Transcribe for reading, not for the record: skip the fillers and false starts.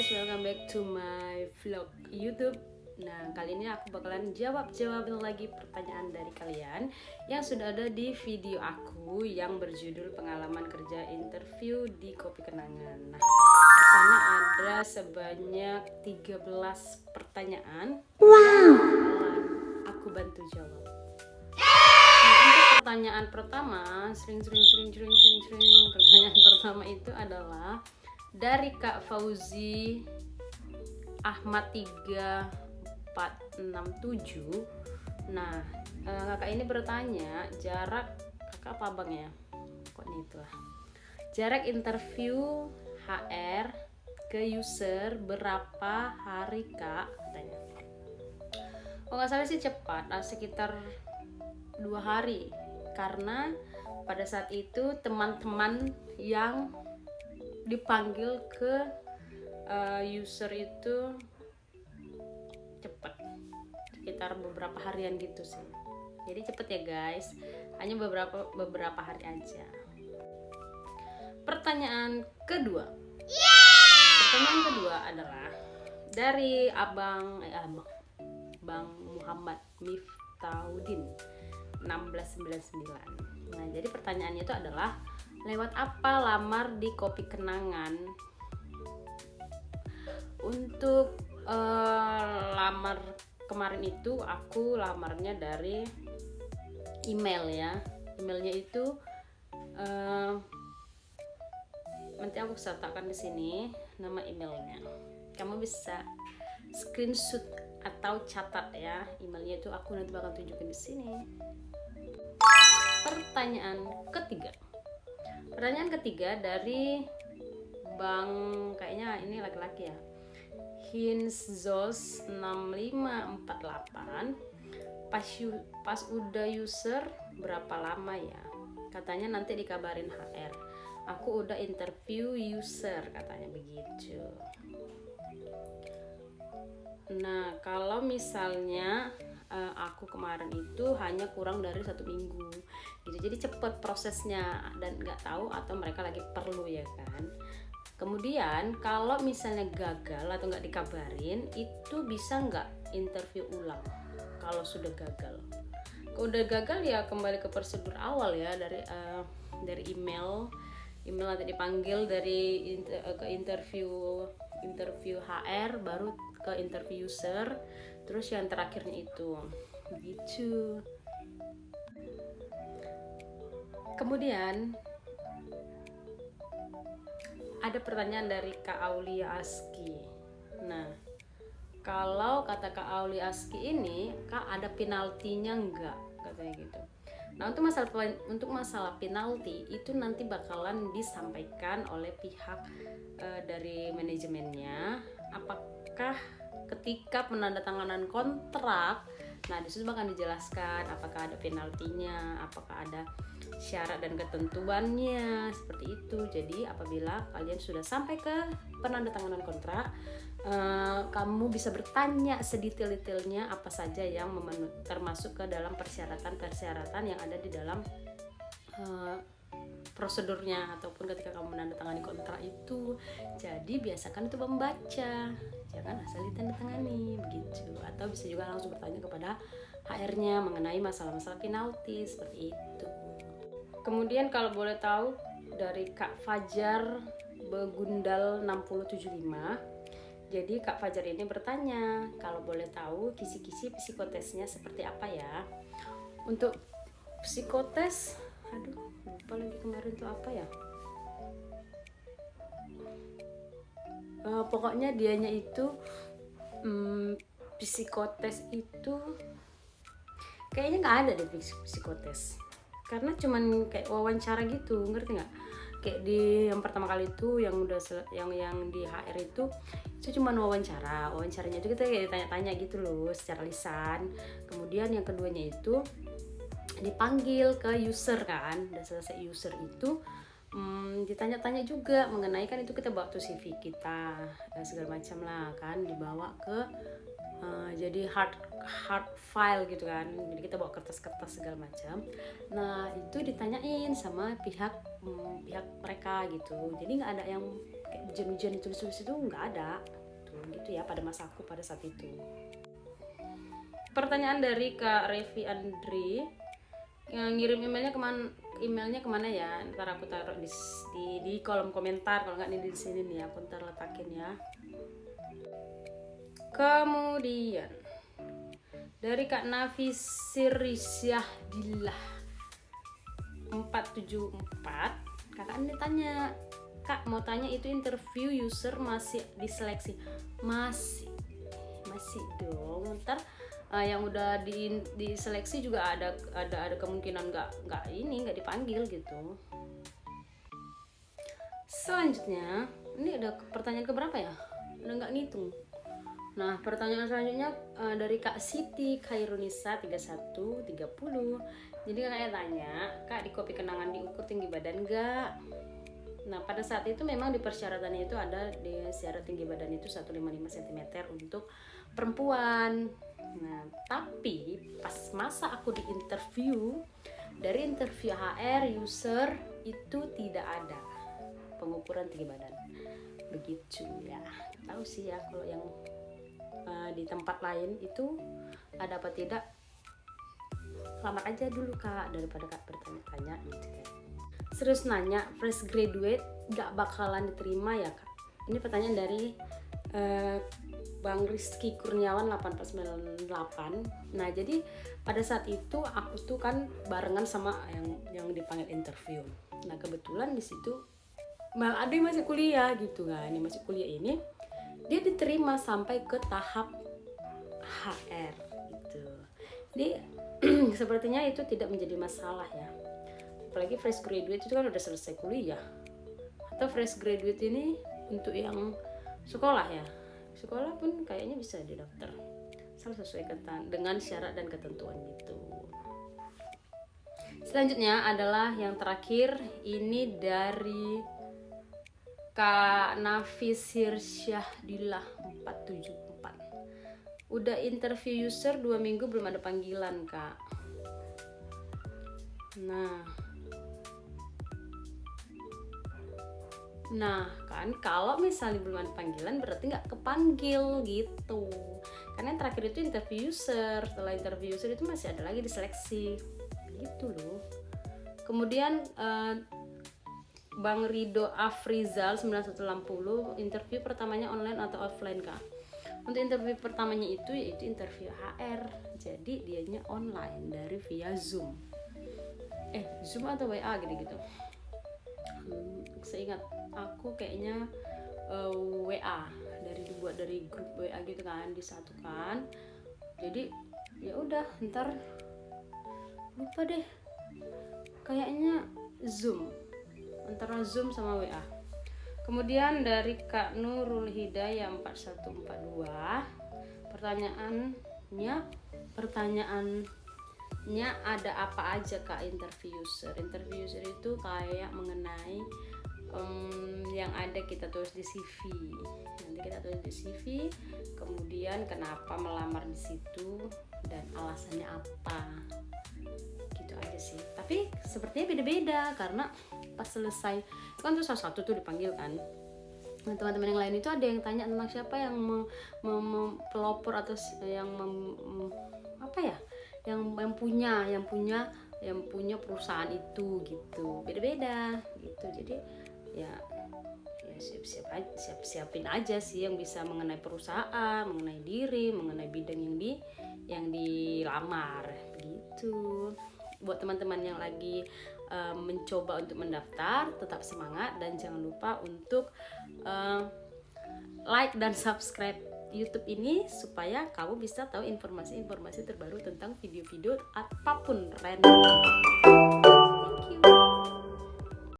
guys, welcome back to my vlog YouTube. Nah, kali ini aku bakalan jawab lagi pertanyaan dari kalian yang sudah ada di video aku yang berjudul pengalaman kerja interview di Kopi Kenangan. Nah, di sana ada sebanyak 13 pertanyaan. Wow. Aku bantu jawab. Untuk pertanyaan pertama, pertanyaan pertama itu adalah dari Kak Fauzi Ahmad 3467. Nah, kakak ini bertanya jarak kakak apa abang ya? Kok ini itulah. Jarak interview HR ke user berapa hari kak? Katanya. Oh nggak salah sih cepat, sekitar 2 hari. Karena pada saat itu teman-teman yang dipanggil ke user itu cepat, sekitar beberapa harian gitu sih. Jadi cepet ya guys, hanya beberapa hari aja. Pertanyaan kedua adalah dari Bang Muhammad Miftahudin 1699. Nah, jadi pertanyaannya itu adalah lewat apa lamar di Kopi Kenangan? Untuk lamar kemarin itu aku lamarnya dari email ya. Emailnya itu nanti aku sertakan di sini nama emailnya. Kamu bisa screenshot atau catat ya. Emailnya itu aku nanti bakal tunjukin di sini. Pertanyaan ketiga dari Bang, kayaknya ini laki-laki ya, Hinzos 6548. Pas udah user berapa lama ya? Katanya nanti dikabarin HR. Aku udah interview user, katanya begitu. Nah, kalau misalnya aku kemarin itu hanya kurang dari 1 minggu gitu, jadi cepet prosesnya dan nggak tahu atau mereka lagi perlu ya kan. Kemudian kalau misalnya gagal atau nggak dikabarin, itu bisa nggak interview ulang? Kalau sudah gagal ya kembali ke prosedur awal ya, dari email nanti dipanggil ke interview HR, baru ke interview user, terus yang terakhirnya itu gitu. Kemudian ada pertanyaan dari Kak Aulia Aski. Nah, kalau kata Kak Aulia Aski ini, Kak ada penaltinya enggak? Katanya gitu. Nah, untuk masalah penalti itu nanti bakalan disampaikan oleh pihak dari manajemennya. Apakah ketika penandatanganan kontrak, nah disitu bakal dijelaskan apakah ada penaltinya, apakah ada syarat dan ketentuannya seperti itu. Jadi apabila kalian sudah sampai ke penandatanganan kontrak, kamu bisa bertanya sedetail-detailnya apa saja yang termasuk ke dalam persyaratan yang ada di dalam prosedurnya ataupun ketika kamu menandatangani kontrak itu. Jadi biasakan itu membaca, jangan asal ditandatangani begitu. Atau bisa juga langsung bertanya kepada HR-nya mengenai masalah-masalah penalti seperti itu. Kemudian kalau boleh tahu dari Kak Fajar Begundal 6075. Jadi Kak Fajar ini bertanya, kalau boleh tahu kisi-kisi psikotesnya seperti apa ya? Untuk psikotes, lupa lagi kemarin tuh apa ya? Pokoknya dianya itu psikotes itu kayaknya nggak ada deh psikotes, karena cuman kayak wawancara gitu, ngerti nggak? Kayak di yang pertama kali itu yang di HR itu cuman wawancaranya itu kita kayak tanya-tanya gitu loh secara lisan. Kemudian yang keduanya itu dipanggil ke user kan, udah selesai user itu ditanya-tanya juga mengenai, kan itu kita bawa tuh CV kita segala macam lah kan, dibawa ke jadi hard file gitu kan, jadi kita bawa kertas-kertas segala macam. Nah itu ditanyain sama pihak mereka gitu, jadi nggak ada yang kayak ujian tulis-tulis, itu nggak ada tuh, gitu ya pada masa aku pada saat itu. Pertanyaan dari Kak Revi Andri, yang ngirim emailnya kemana ya, ntar aku taruh di kolom komentar, kalau nggak nih di sini nih aku ntar letakin ya. Kemudian dari Kak Nafisir Risyahdillah 474, kakak ini tanya, Kak mau tanya itu interview user masih diseleksi? Masih dong, ntar yang udah diseleksi juga ada kemungkinan nggak dipanggil gitu. Selanjutnya ini ada pertanyaan keberapa ya, udah nggak ngitung. Nah pertanyaan selanjutnya dari Kak Siti Khairunisa 3130. Jadi kakaknya tanya, Kak di kopi kenangan diukur tinggi badan nggak? Nah pada saat itu memang di persyaratannya itu ada di syarat tinggi badan itu 155 cm untuk perempuan. Nah tapi pas masa aku di interview, dari interview HR user itu tidak ada pengukuran tinggi badan begitu ya. Tahu sih ya kalau yang di tempat lain itu ada apa tidak, lamar aja dulu Kak daripada Kak bertanya-tanya gitu kan. Terus nanya, fresh graduate gak bakalan diterima ya Kak? Ini pertanyaan dari Bang Rizky Kurniawan 8498. Nah jadi pada saat itu aku tuh kan barengan sama yang dipanggil interview. Nah kebetulan di situ ada yang masih kuliah gitu kan, ini masih kuliah ini dia diterima sampai ke tahap HR gitu. Jadi sepertinya itu tidak menjadi masalah ya. Apalagi fresh graduate itu kan udah selesai kuliah. Atau fresh graduate ini untuk yang sekolah ya. Sekolah pun kayaknya bisa didaftar. Asal sesuai dengan syarat dan ketentuan gitu. Selanjutnya adalah yang terakhir, ini dari Kak Nafisir Syahdilah 474. Udah interview user 2 minggu belum ada panggilan Kak. Nah kan kalau misalnya belum ada panggilan berarti nggak kepanggil gitu. Karena yang terakhir itu interview user, setelah interview user itu masih ada lagi diseleksi gitu loh. Kemudian Bang Rido Afrizal 9180, interview pertamanya online atau offline Kak? Untuk interview pertamanya itu yaitu interview HR, jadi dianya online dari via Zoom. Zoom atau WA gitu. Seingat aku kayaknya WA, dibuat dari grup WA gitu kan, disatukan. Jadi ya udah, ntar lupa deh. Kayaknya Zoom, antara Zoom sama WA. Kemudian dari Kak Nurul Hidayah 4142, pertanyaannya ada apa aja Kak interview user? Interview user itu kayak mengenai yang ada kita tulis di CV. Nanti kita tulis di CV, kemudian kenapa melamar di situ dan alasannya apa. Gitu aja sih. Tapi sepertinya beda-beda karena pas selesai kan tuh salah satu tuh dipanggil kan. Nah, teman-teman yang lain itu ada yang tanya tentang siapa yang pelopor atau yang punya perusahaan itu gitu. Beda-beda gitu. Jadi ya siapin aja sih yang bisa mengenai perusahaan, mengenai diri, mengenai bidang yang dilamar gitu. Buat teman-teman yang lagi mencoba untuk mendaftar, tetap semangat dan jangan lupa untuk like dan subscribe YouTube ini supaya kamu bisa tahu informasi-informasi terbaru tentang video-video apapun random. Thank you.